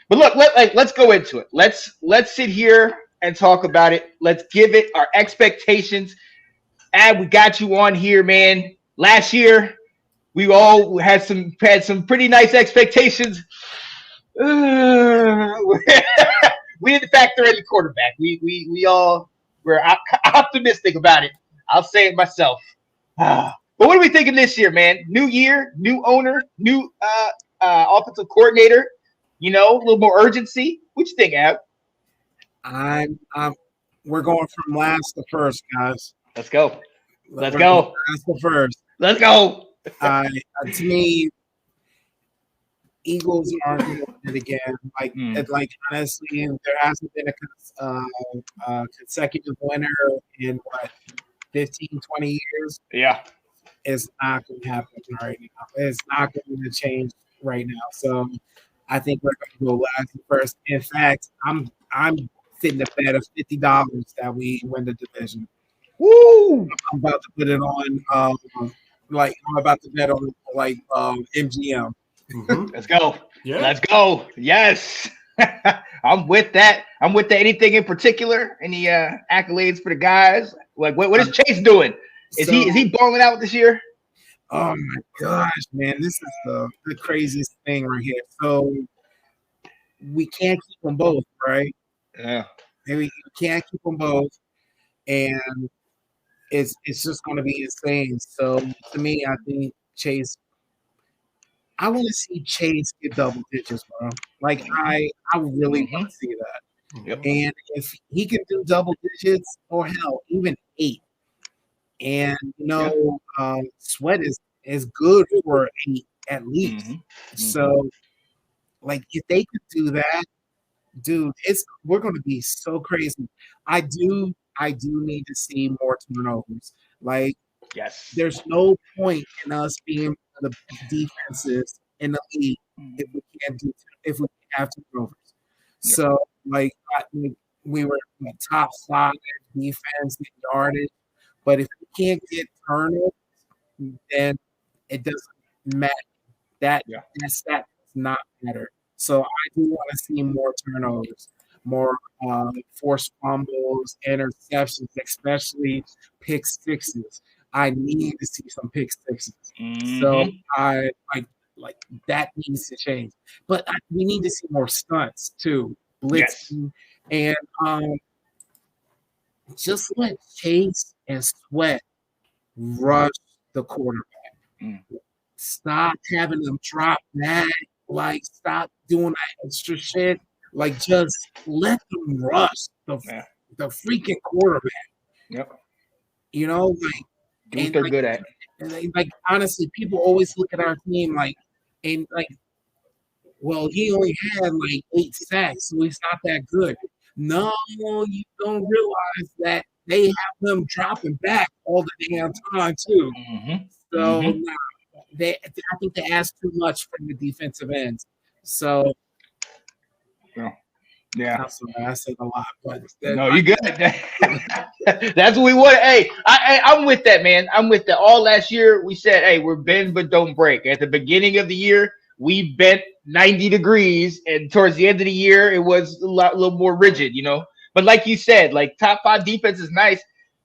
But look, let's go into it. Let's sit here and talk about it. Let's give it our expectations. We got you on here, man. Last year, we all had some pretty nice expectations. Uh, we didn't factor in the quarterback. We all were optimistic about it. I'll say it myself. But what are we thinking this year, man? New year, new owner, new offensive coordinator. A little more urgency. What you think, Ab? I'm we're going from last to first, guys. Let's go. Let's We're going go. last to first. Let's go. To me, Eagles aren't going to win it again. Like honestly, there hasn't been a consecutive winner in 15, 20 years. Yeah. It's not going to happen right now. It's not going to change right now. So I think we're going to go last and first. In fact, I'm fitting a bet of $50 that we win the division. Woo! I'm about to put it on. I'm about to bet on MGM. Mm-hmm. Let's go. Yeah. Let's go. Yes. I'm with that. I'm with that. Anything in particular? Any accolades for the guys? Like what is Chase doing? Is he balling out this year? Oh my gosh, man. This is the craziest thing right here. So we can't keep them both, right? Yeah. Maybe you can't keep them both. And it's just going to be insane. So to me, I think Chase. I want to see Chase get double digits, bro. Like I really want to see that. Yep. And if he can do double digits, or hell, even 8, and Sweat is good for 8 at least. Mm-hmm. So, like, if they could do that, dude, we're going to be so crazy. I do need to see more turnovers. Like, yes, there's no point in us being the defenses in the league if we have turnovers. Yep. So, like, we were top 5 defense in yardage, but if we can't get turnovers, then it doesn't matter. That stat does not matter. So I do want to see more turnovers, more forced fumbles, interceptions, especially pick sixes. I need to see some pick sixes. Mm-hmm. So I like that needs to change. But we need to see more stunts too, blitzing, and just let Chase and Sweat rush the quarterback. Stop having them drop back. Like, stop doing that extra shit. Like, just let them rush the freaking quarterback. Yep. Like, they're good at. And like, honestly, people always look at our team well, he only had 8 sacks, so he's not that good. No, you don't realize that they have them dropping back all the damn time too. Mm-hmm. So I think they ask too much from the defensive ends. So yeah, I said a lot, but no, you good. That's what we want. Hey, I'm with that, man. I'm with that. All last year we said, hey, we're bend but don't break. At the beginning of the year, we bent 90 degrees, and towards the end of the year, it was a little more rigid, But like you said, like top 5 defense is nice,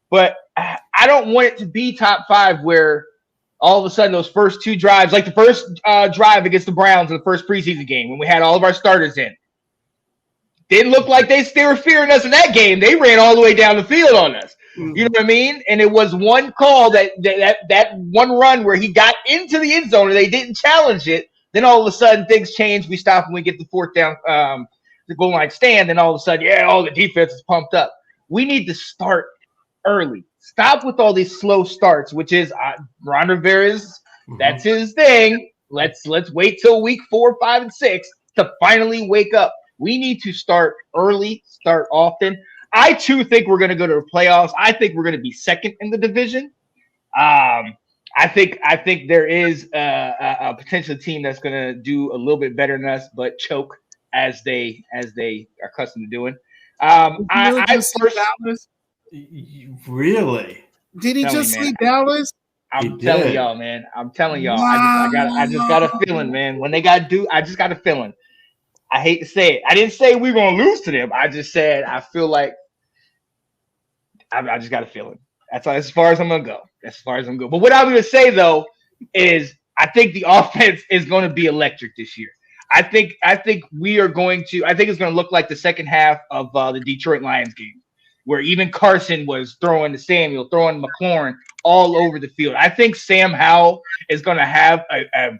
but I don't want it to be top 5 where all of a sudden those first 2 drives, like the first drive against the Browns in the first preseason game when we had all of our starters in, didn't look like they were fearing us in that game. They ran all the way down the field on us. Mm-hmm. You know what I mean? And it was one call that one run where he got into the end zone and they didn't challenge it. Then all of a sudden things change. We stop and we get the 4th down, the goal line stand. Then all of a sudden, all the defense is pumped up. We need to start early. Stop with all these slow starts, which is Ron Rivera's. That's his thing. Let's wait till week 4, 5, and 6 to finally wake up. We need to start early, start often. I too think we're going to go to the playoffs. I think we're going to be second in the division. I think there is a potential team that's going to do a little bit better than us, but choke as they are accustomed to doing. Really? Did he just see Dallas? I'm telling y'all, man. I'm telling y'all. Wow. I just got a feeling, man. When they got I just got a feeling. I hate to say it. I didn't say we're going to lose to them. I just said I feel like I just got a feeling. That's as far as I'm going to go. As far as I'm going. But what I'm going to say though is I think the offense is going to be electric this year. I think we are going to. I think it's going to look like the second half of the Detroit Lions game, where even Carson was throwing to Samuel, throwing McLaurin all over the field. I think Sam Howell is going to have a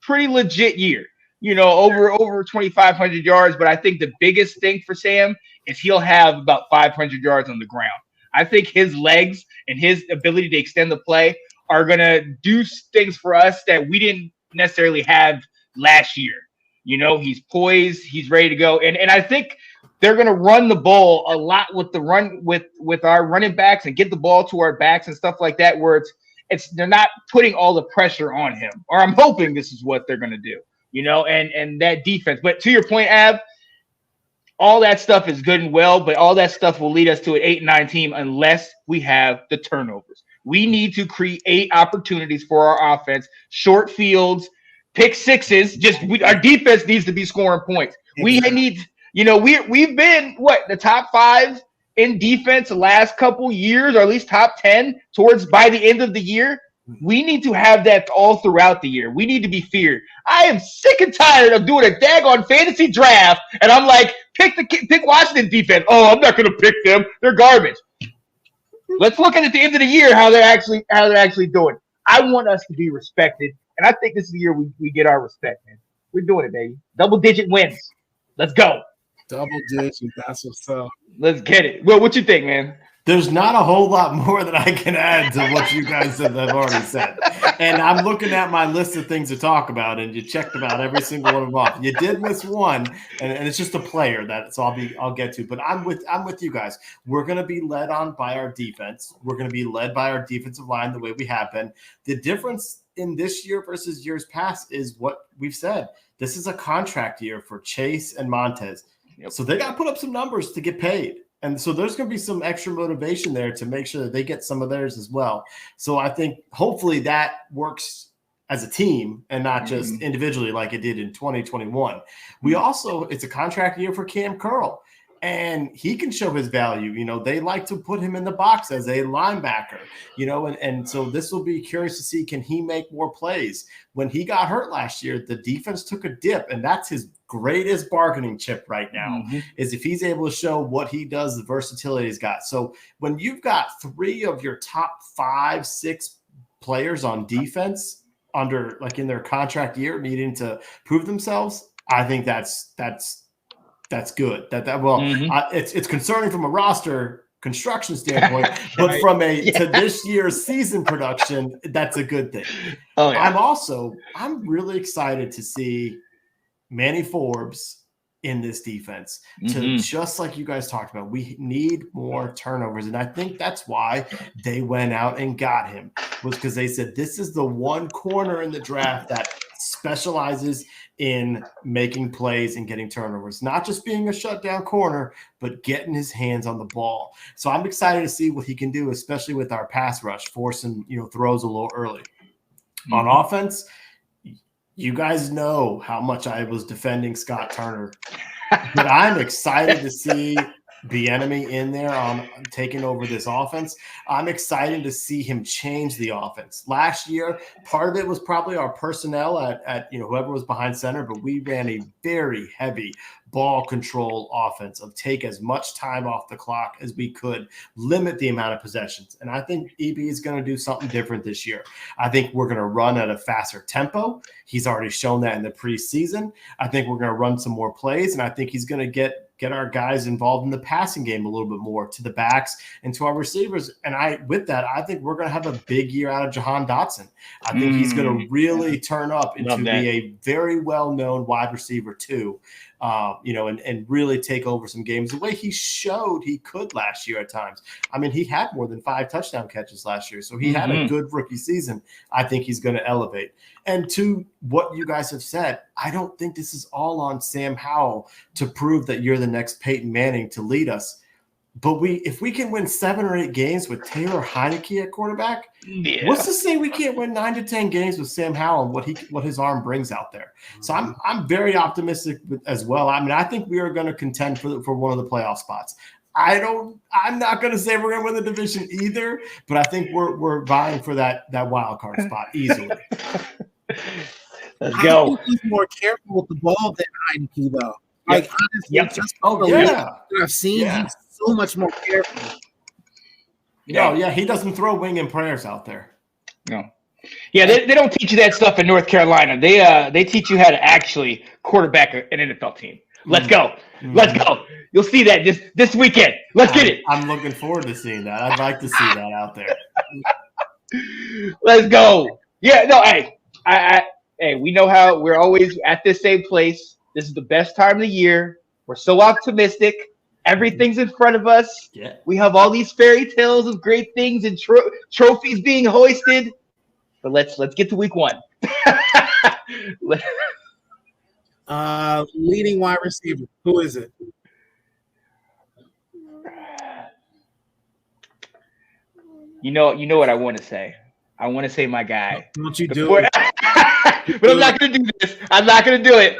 pretty legit year. Over 2,500 yards. But I think the biggest thing for Sam is he'll have about 500 yards on the ground. I think his legs and his ability to extend the play are going to do things for us that we didn't necessarily have last year. He's poised, he's ready to go. And I think they're going to run the ball a lot with the run with our running backs and get the ball to our backs and stuff like that, where it's they're not putting all the pressure on him. Or I'm hoping this is what they're going to do, and that defense. But to your point, Ab, all that stuff is good and well, but all that stuff will lead us to an 8-9 team unless we have the turnovers. We need to create opportunities for our offense, short fields, pick sixes. Our defense needs to be scoring points. Exactly. We've been the top 5 in defense the last couple years, or at least top 10 towards by the end of the year. We need to have that all throughout the year. We need to be feared. I am sick and tired of doing a daggone fantasy draft, and I'm like, pick Washington defense. Oh, I'm not going to pick them. They're garbage. Let's look at the end of the year how they're actually doing. I want us to be respected, and I think this is the year we get our respect, man. We're doing it, baby. Double-digit wins. Let's go. Double-digit. That's what's up. Let's get it. Well, what you think, man? There's not a whole lot more that I can add to what you guys have already said. And I'm looking at my list of things to talk about, and you checked about every single one of them off. You did miss one, and it's just a player I'll get to. But I'm with you guys. We're going to be led on by our defense. We're going to be led by our defensive line the way we have been. The difference in this year versus years past is what we've said. This is a contract year for Chase and Montez. Yep. So they got to put up some numbers to get paid. And so there's going to be some extra motivation there to make sure that they get some of theirs as well. So I think hopefully that works as a team and not just individually like it did in 2021. It's a contract year for Cam Curl, and he can show his value. They like to put him in the box as a linebacker, and so this will be curious to see, can he make more plays? When he got hurt last year, the defense took a dip, and that's his greatest bargaining chip right now, is if he's able to show what he does, the versatility he's got. So when you've got 3 of your top 5, 6 players on defense in their contract year needing to prove themselves, I think that's good. It's concerning from a roster construction standpoint, but from to this year's season production, that's a good thing. Oh, yeah. I'm really excited to see Manny Forbes in this defense. Just like you guys talked about, we need more turnovers. And I think that's why they went out and got him, was because they said this is the one corner in the draft that specializes in making plays and getting turnovers, not just being a shutdown corner, but getting his hands on the ball. So I'm excited to see what he can do, especially with our pass rush, forcing throws a little early. On offense, you guys know how much I was defending Scott Turner, but I'm excited to see the enemy in there on taking over this offense. I'm excited to see him change the offense. Last year, part of it was probably our personnel at whoever was behind center, but we ran a very heavy ball control offense of take as much time off the clock as we could, limit the amount of possessions. And I think EB is going to do something different this year. I think we're going to run at a faster tempo. He's already shown that in the preseason. I think we're going to run some more plays, and I think he's going to get our guys involved in the passing game a little bit more, to the backs and to our receivers. And I think we're going to have a big year out of Jahan Dotson. I think he's going to really turn up into be a very well-known wide receiver too. And really take over some games the way he showed he could last year at times. I mean, he had more than 5 touchdown catches last year, so he had a good rookie season. I think he's going to elevate. And to what you guys have said, I don't think this is all on Sam Howell to prove that you're the next Peyton Manning to lead us. But if we can win 7 or 8 games with Taylor Heineke at quarterback, what's to say we can't win 9 to 10 games with Sam Howell and what his arm brings out there? So I'm very optimistic as well. I mean, I think we are going to contend for one of the playoff spots. I'm not going to say we're going to win the division either, but I think we're vying for that wild card spot easily. Let's go. I think he's more careful with the ball than Heineke, though. Like, honestly, just I've seen, he's so much more careful. He doesn't throw wing and prayers out there. No. Yeah, they don't teach you that stuff in North Carolina. They teach you how to actually quarterback an NFL team. Let's go. Let's go. You'll see that this weekend. Let's get it. I'm looking forward to seeing that. I'd like to see that out there. Let's go. Yeah, no, hey, we know how we're always at this same place. This is the best time of the year. We're so optimistic. Everything's in front of us. Yeah. We have all these fairy tales of great things and trophies being hoisted. But let's get to week 1. Leading wide receiver. Who is it? You know what I want to say. I want to say my guy. Don't you do it? But I'm not going to do this. I'm not going to do it.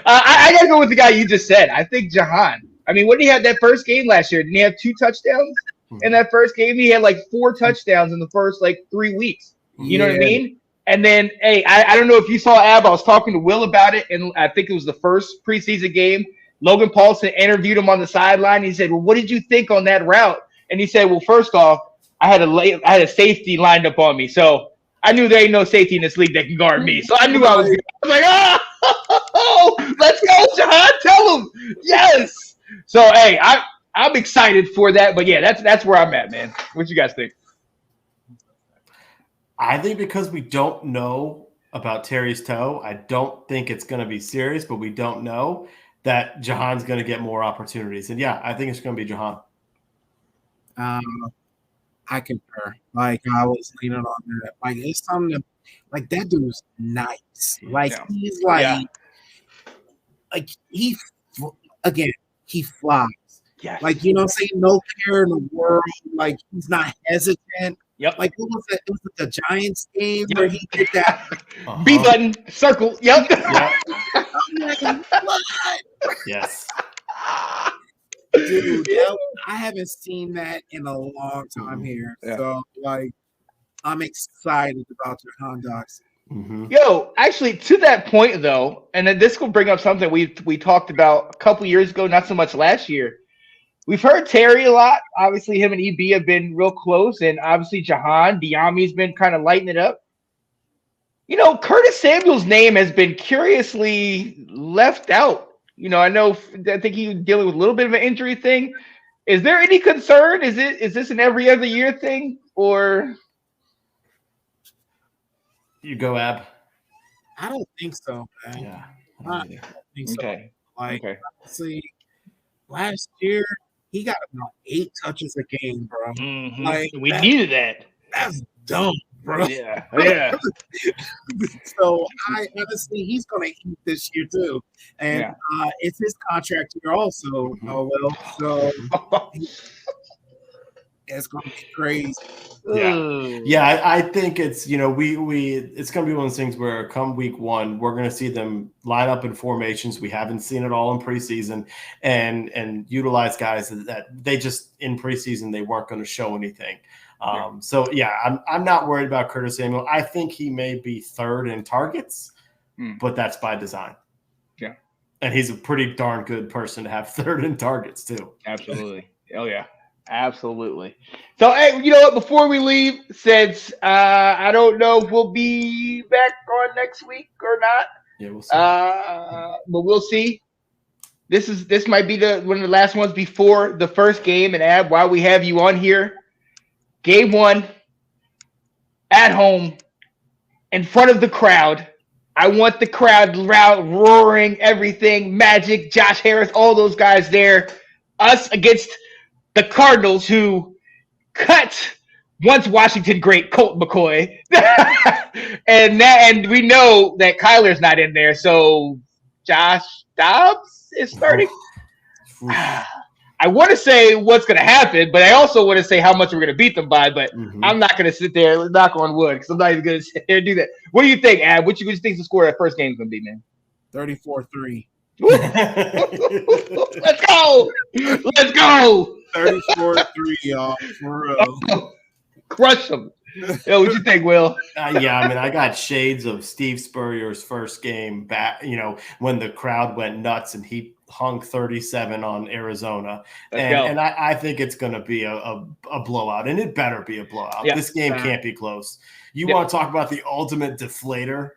I got to go with the guy you just said. I think Jahan. I mean, when he had that first game last year, didn't he have 2 touchdowns in that first game? He had like 4 touchdowns in the first 3 weeks. You know what I mean? And then, hey, I don't know if you saw Ab. I was talking to Will about it, and I think it was the first preseason game. Logan Paulson interviewed him on the sideline. He said, "Well, what did you think on that route?" And he said, "Well, first off, I had a safety lined up on me, so I knew there ain't no safety in this league that can guard me. So I knew I was good." I was like, "Oh, let's go, Jahan! Tell him yes." So, hey, I'm excited for that. But yeah, that's where I'm at, man. What you guys think? I think because we don't know about Terry's toe, I don't think it's going to be serious, but we don't know that Jahan's going to get more opportunities. And yeah, I think it's going to be Jahan. I concur. Like, I was leaning on that. Like, it's something to, like, that dude's nice. Like, he's like, like, he flies. Yeah. Like, you know what I'm saying? No care in the world. Like, he's not hesitant. Yep. Like, what was it? It was the Giants game where he did that. B button, circle. Yep. Yes. Dude, I haven't seen that in a long time here. Yeah. So, like, I'm excited about Jahan Dotson. Mm-hmm. Yo, actually, to that point, though, and then this will bring up something we talked about a couple years ago, not so much last year. We've heard Terry a lot. Obviously, him and EB have been real close, and obviously Jahan, Diami's been kind of lighting it up. You know, Curtis Samuel's name has been curiously left out. You know, I think he's dealing with a little bit of an injury thing. Is there any concern? Is this an every other year thing, or? You go, Ab. I don't think so, man. Yeah. I don't think so. Okay. Like, honestly, last year, he got about 8 touches a game, bro. Mm-hmm. Like, we needed that. That's dumb, bro. Yeah. So, honestly, he's going to eat this year, too. And it's his contract year also, so it's going to be crazy. Yeah. I think it's, you know, it's going to be one of those things where come week 1, we're going to see them line up in formations. We haven't seen it all in preseason and utilize guys that they just in preseason, they weren't going to show anything. So yeah, I'm not worried about Curtis Samuel. I think he may be 3rd in targets, but that's by design. Yeah. And he's a pretty darn good person to have 3rd in targets too. Absolutely. Oh yeah. Absolutely. So, hey, you know what? Before we leave, since I don't know if we'll be back on next week or not. Yeah, we'll see. But we'll see. This might be one of the last ones before the first game. And Ab, while we have you on here, game 1 at home in front of the crowd. I want the crowd roaring, everything, Magic, Josh Harris, all those guys there. Us against the Cardinals, who cut once Washington great Colt McCoy, and we know that Kyler's not in there, so Josh Dobbs is starting. I I want to say what's going to happen, but I also want to say how much we're going to beat them by. But I'm not going to sit there and knock on wood because I'm not even going to sit there and do that. What do you think, Ad? What you think the score of that first game is going to be, man? 34-3. Let's go! Let's go! 34-3, y'all. For real. Crush them. Yo, what you think, Will? Yeah, I mean, I got shades of Steve Spurrier's first game back, when the crowd went nuts and he hung 37 on Arizona. And I think it's going to be a blowout, and it better be a blowout. Yeah. This game can't be close. You want to talk about the ultimate deflator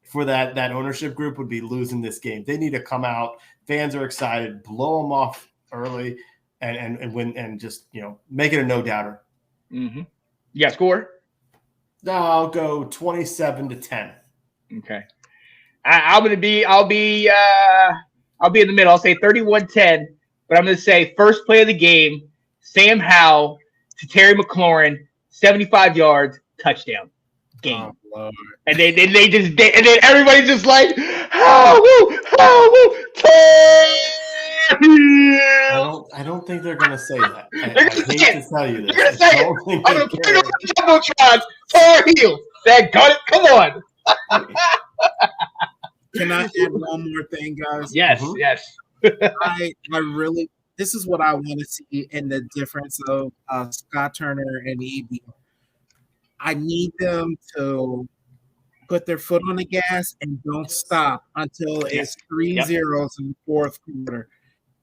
for that ownership group would be losing this game. They need to come out. Fans are excited, blow them off early and win and just, make it a no-doubter. Mm-hmm. You got score? No, I'll go 27-10. Okay. I'll be in the middle. I'll say 31-10, but I'm going to say first play of the game, Sam Howell to Terry McLaurin, 75 yards, touchdown. Game. Oh, and then everybody's just like, I don't think they're gonna say that. I hate to tell you this. They're gonna say it. I'm gonna put it on the Jumbotron. Tar Heels. That got it. Come on. Can I add one more thing, guys? Yes, yes. I really. This is what I want to see in the difference of Scott Turner and EB. I need them to put their foot on the gas and don't stop until it's 3-0 in the fourth quarter.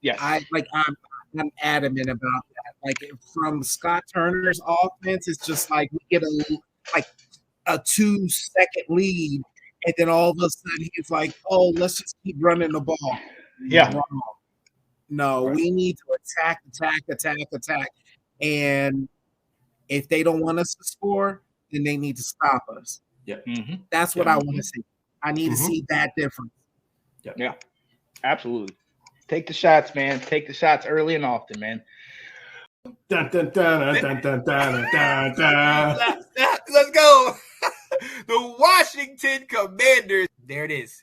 Yes. I'm adamant about that. Like from Scott Turner's offense, it's just like we get a 2-second lead, and then all of a sudden he's like, "Oh, let's just keep running the ball." Yeah. Wrong. No, we need to attack, and if they don't want us to score, then they need to stop us. Yeah, that's what I want to see. I need to see that difference. Yeah, absolutely. Take the shots, man. Take the shots early and often, man. Dun, dun, dun, dun, dun, dun, dun, dun. Let's go. The Washington Commanders. There it is.